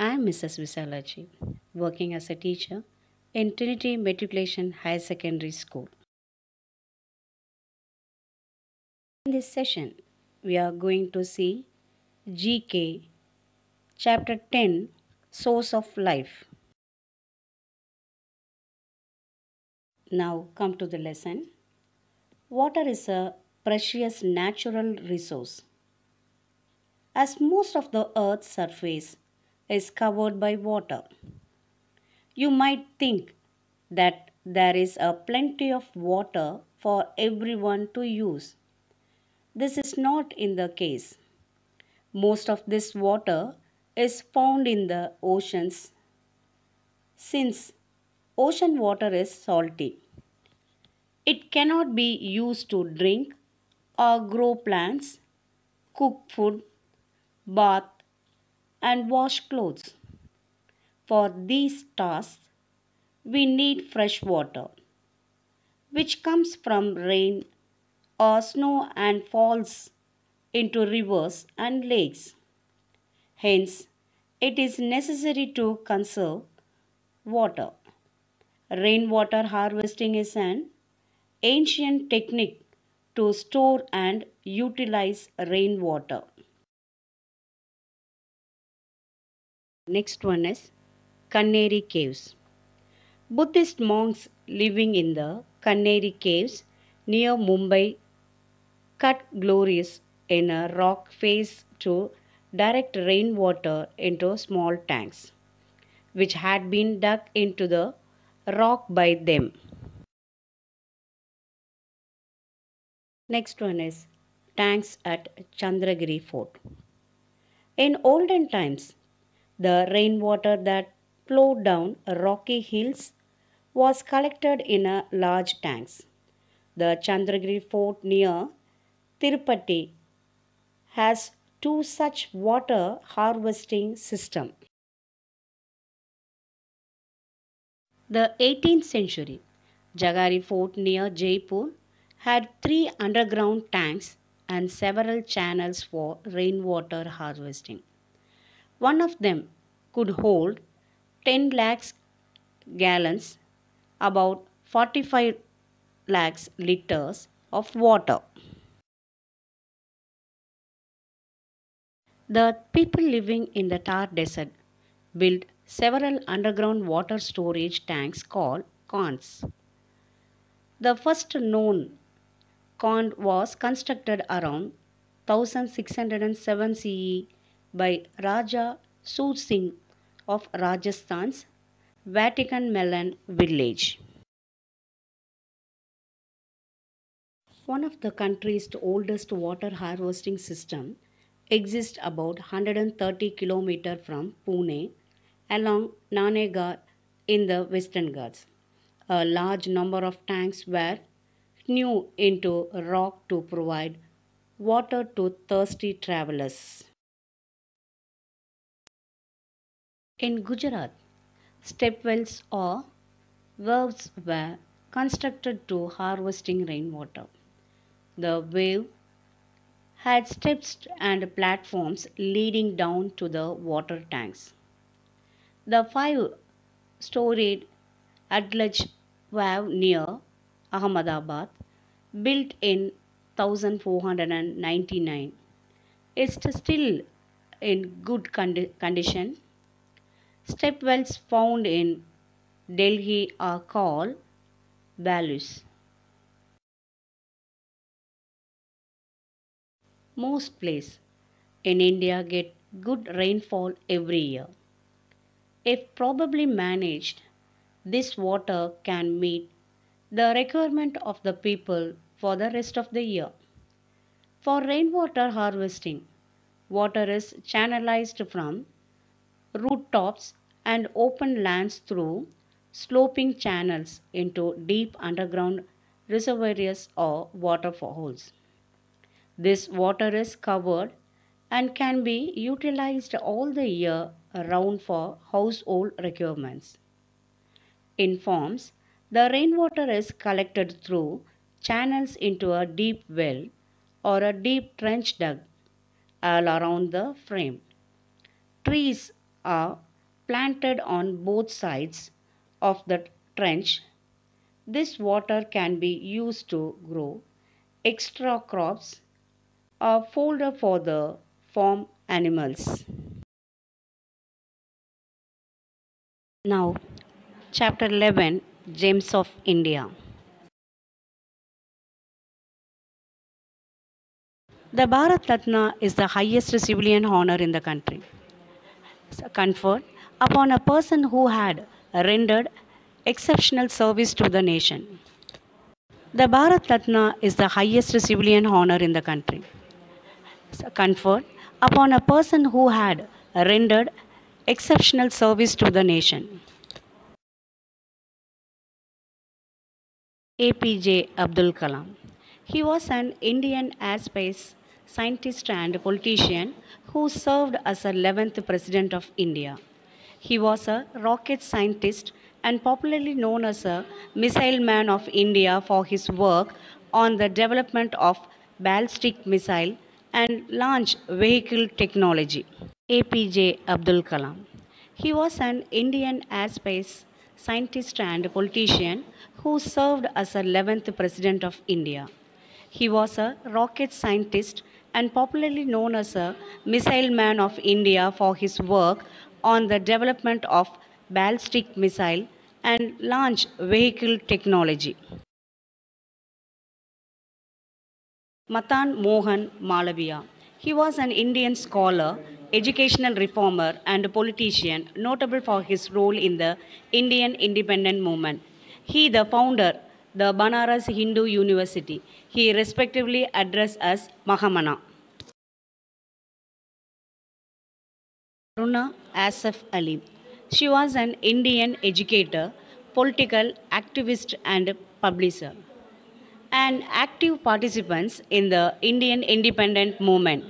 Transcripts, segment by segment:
I am Mrs. Visalachi, working as a teacher in Trinity Matriculation Higher Secondary School. In this session, we are going to see GK Chapter 10 Source of Life. Now, come to the lesson. Water is a precious natural resource. As most of the Earth's surface is covered by water, you might think that there is a plenty of water for everyone to use. This is not in the case. Most of this water is found in the oceans since ocean water is salty. It cannot be used to drink or grow plants, cook food, bath, and wash clothes. For these tasks, we need fresh water, which comes from rain or snow and falls into rivers and lakes. Hence, it is necessary to conserve water. Rainwater harvesting is an ancient technique to store and utilize rainwater. Next one is Kanneri Caves. Buddhist monks living in the Kanneri Caves near Mumbai cut glorious in a rock face to direct rainwater into small tanks, which had been dug into the rock by them. Next one is tanks at Chandragiri Fort. In olden times, the rainwater that flowed down rocky hills was collected in a large tanks. The Chandragiri Fort near Tirupati has two such water harvesting systems. The 18th century Jagari Fort near Jaipur had three underground tanks and several channels for rainwater harvesting. One of them could hold 10 lakhs gallons, about 45 lakhs liters of water. The people living in the Thar Desert built several underground water storage tanks called khans. The first known Khan was constructed around 1607 CE by Raja Sur Singh of Rajasthan's Vatican Melon village. One of the country's oldest water harvesting system exists about 130 km from Pune along Nanegar in the Western Ghats. A large number of tanks were hewn into rock to provide water to thirsty travelers. In Gujarat, step wells or wells were constructed to harvesting rainwater. The wave had steps and platforms leading down to the water tanks. The five storied Adlaj Vav near Ahmedabad, built in 1499, is still in good condition. Step wells found in Delhi are called balus. Most places in India get good rainfall every year. If properly managed, this water can meet the requirement of the people for the rest of the year. For rainwater harvesting, water is channelized from rooftops and open lands through sloping channels into deep underground reservoirs or waterfalls. This water is covered and can be utilized all the year round for household requirements. In farms, the rainwater is collected through channels into a deep well or a deep trench dug all around the frame. Trees are planted on both sides of the trench. This water can be used to grow extra crops or fodder for the farm animals. Now, Chapter 11, Gems of India. The Bharat Ratna is the highest civilian honor in the country, conferred upon a person who had rendered exceptional service to the nation. The Bharat Ratna is the highest civilian honor in the country, conferred upon a person who had rendered exceptional service to the nation. APJ Abdul Kalam. He was an Indian airspace scientist and politician who served as the 11th President of India. He was a rocket scientist and popularly known as a Missile Man of India for his work on the development of ballistic missile and launch vehicle technology. APJ Abdul Kalam. He was an Indian airspace scientist and politician who served as the 11th President of India. He was a rocket scientist and popularly known as a Missile Man of India for his work on the development of ballistic missile and launch vehicle technology. Matan Mohan Malaviya. He was an Indian scholar, educational reformer, and politician notable for his role in the Indian independent movement. He the founder the Banaras Hindu University. He respectively addressed as Mahamana. Aruna Asif Ali. She was an Indian educator, political activist, and publisher, and active participants in the Indian independent movement.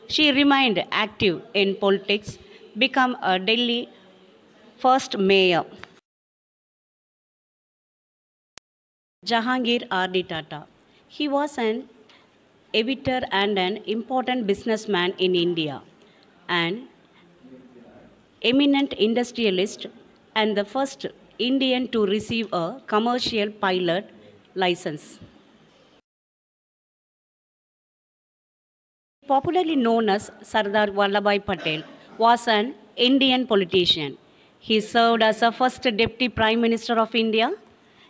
She remained active in politics, became a Delhi first mayor. Jahangir R.D. Tata. He was an editor and an important businessman in India, an eminent industrialist, and the first Indian to receive a commercial pilot license. Popularly known as Sardar Vallabhbhai Patel, was an Indian politician. He served as the first Deputy Prime Minister of India.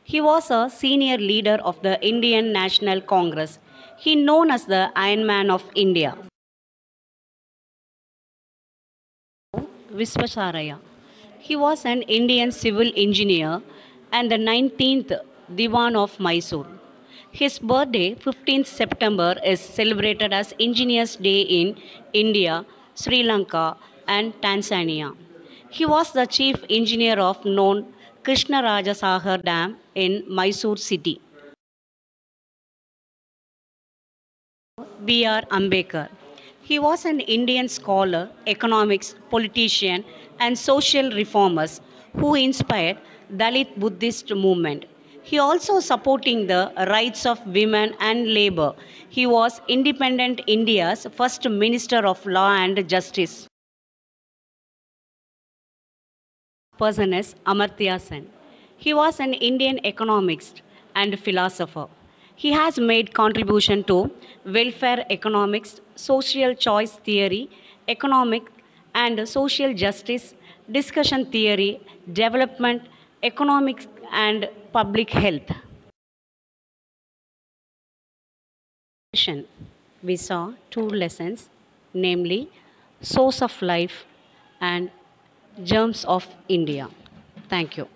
He was a senior leader of the Indian National Congress. He known as the Iron Man of India. Visvesvaraya. He was an Indian civil engineer and the 19th Diwan of Mysore. His birthday, 15th September, is celebrated as Engineers Day in India, Sri Lanka, and Tanzania. He was the chief engineer of known Krishnarajasagar Dam in Mysore city. B.R. Ambedkar. He was an Indian scholar, economics, politician, and social reformer who inspired Dalit Buddhist movement. He also supporting the rights of women and labor. He was independent India's first Minister of Law and Justice. Person is Amartya Sen. He was an Indian economist and philosopher. He has made contribution to welfare economics, social choice theory, economic and social justice, discussion theory, development, economics and public health. We saw two lessons, namely Source of Life and Germs of India. Thank you.